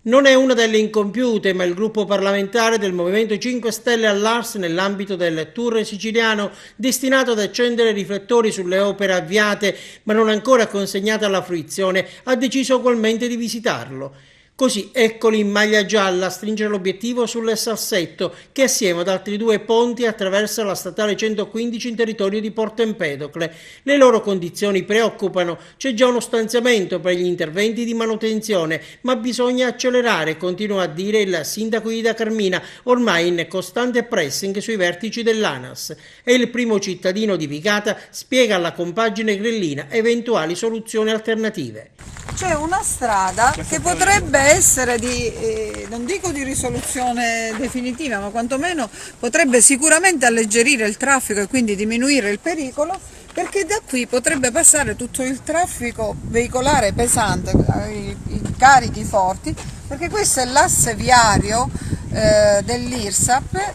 Non è una delle incompiute, ma il gruppo parlamentare del Movimento 5 Stelle all'Ars, nell'ambito del tour siciliano destinato ad accendere riflettori sulle opere avviate ma non ancora consegnate alla fruizione, ha deciso ugualmente di visitarlo. Così eccoli in maglia gialla a stringere l'obiettivo sul Salsetto, che assieme ad altri due ponti attraversa la statale 115 in territorio di Porto Empedocle. Le loro condizioni preoccupano, c'è già uno stanziamento per gli interventi di manutenzione, ma bisogna accelerare, continua a dire il sindaco Ida Carmina, ormai in costante pressing sui vertici dell'ANAS. E il primo cittadino di Vicata spiega alla compagine grillina eventuali soluzioni alternative. C'è una strada che potrebbe essere non dico di risoluzione definitiva, ma quantomeno potrebbe sicuramente alleggerire il traffico e quindi diminuire il pericolo, perché da qui potrebbe passare tutto il traffico veicolare pesante, i carichi forti, perché questo è l'asse viario dell'IRSAP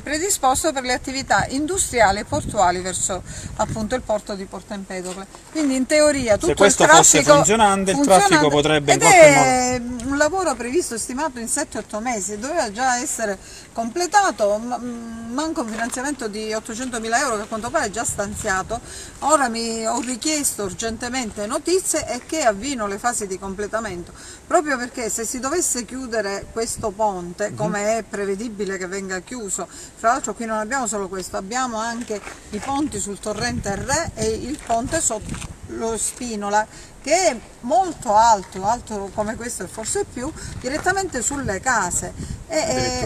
predisposto per le attività industriali e portuali verso appunto il porto di Porto Empedocle. Quindi in teoria tutto se questo il traffico fosse funzionante, il traffico potrebbe in qualche modo... un lavoro previsto stimato in 7-8 mesi, doveva già essere completato, manca un finanziamento di 800.000 euro che a quanto pare è già stanziato. Ora ho richiesto urgentemente notizie e che avviino le fasi di completamento, proprio perché se si dovesse chiudere questo ponte, come è prevedibile che venga chiuso, fra l'altro qui non abbiamo solo questo, abbiamo anche i ponti sul torrente Re e il ponte sotto lo Spinola, che è molto alto come questo e forse più, direttamente sulle case.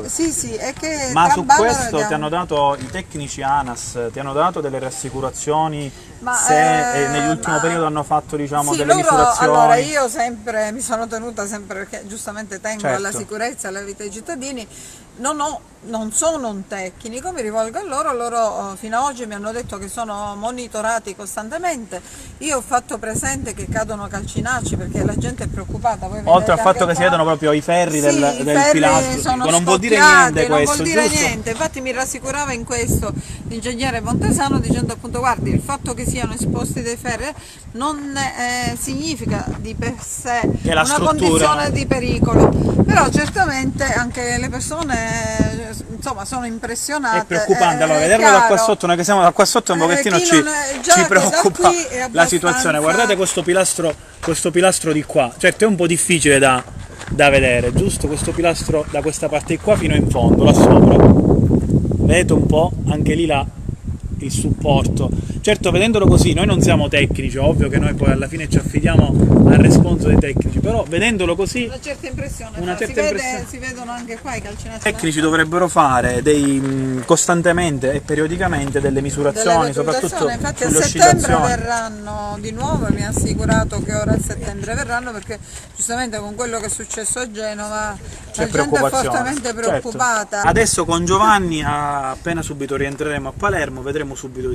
Sì, è che ma su questo ti hanno dato i tecnici ANAS, ti hanno dato delle rassicurazioni se nell'ultimo periodo hanno fatto diciamo sì, delle misurazioni? Allora io sempre mi sono tenuta sempre, perché giustamente tengo alla sicurezza e alla vita dei cittadini, non sono un tecnico, mi rivolgo a loro fino ad oggi mi hanno detto che sono monitorati costantemente. Io ho fatto presente che cadono calcinacci perché la gente è preoccupata. Oltre al fatto che si vedono proprio i ferri del pilastro, non vuol dire niente questo, non vuol dire giusto? niente. Infatti mi rassicurava in questo l'ingegnere Montesano dicendo appunto guardi, il fatto che siano esposti dei ferri non significa di per sé che una condizione di pericolo, però certamente anche le persone insomma sono impressionate. È preoccupante, allora vederlo da qua sotto, noi che siamo da qua sotto un pochettino ci preoccupa la situazione. Guardate questo pilastro di qua, certo è un po' difficile da vedere, giusto? Questo pilastro da questa parte di qua fino in fondo, là sopra, vedete un po' anche lì il supporto. Certo, vedendolo così, noi non siamo tecnici, ovvio che noi poi alla fine ci affidiamo al responso dei tecnici, però vedendolo così una certa impressione, si vedono anche qua i calcinacci. I tecnici dovrebbero fare costantemente e periodicamente delle misurazioni, soprattutto infatti a sulle settembre oscillazioni. verranno di nuovo, mi ha assicurato che ora a settembre verranno, perché giustamente con quello che è successo a Genova la gente è fortemente preoccupata. Certo. Adesso con Giovanni, appena subito rientreremo a Palermo, vedremo subito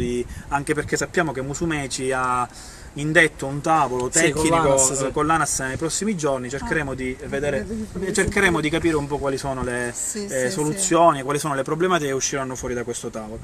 anche perché sappiamo che Musumeci ha indetto un tavolo tecnico con l'ANAS nei prossimi giorni, cercheremo di vedere, cercheremo di capire un po' quali sono le soluzioni, quali sono le problematiche che usciranno fuori da questo tavolo.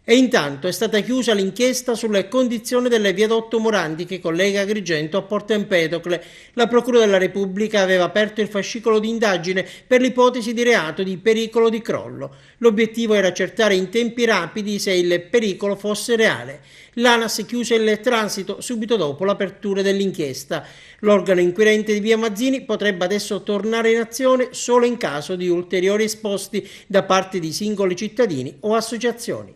E intanto è stata chiusa l'inchiesta sulle condizioni del viadotto Morandi che collega Agrigento a Porto Empedocle. La Procura della Repubblica aveva aperto il fascicolo di indagine per l'ipotesi di reato di pericolo di crollo. L'obiettivo era accertare in tempi rapidi se il pericolo fosse reale. L'ANAS chiuse il transito subito dopo l'apertura dell'inchiesta. L'organo inquirente di via Mazzini potrebbe adesso tornare in azione solo in caso di ulteriori esposti da parte di singoli cittadini o associazioni.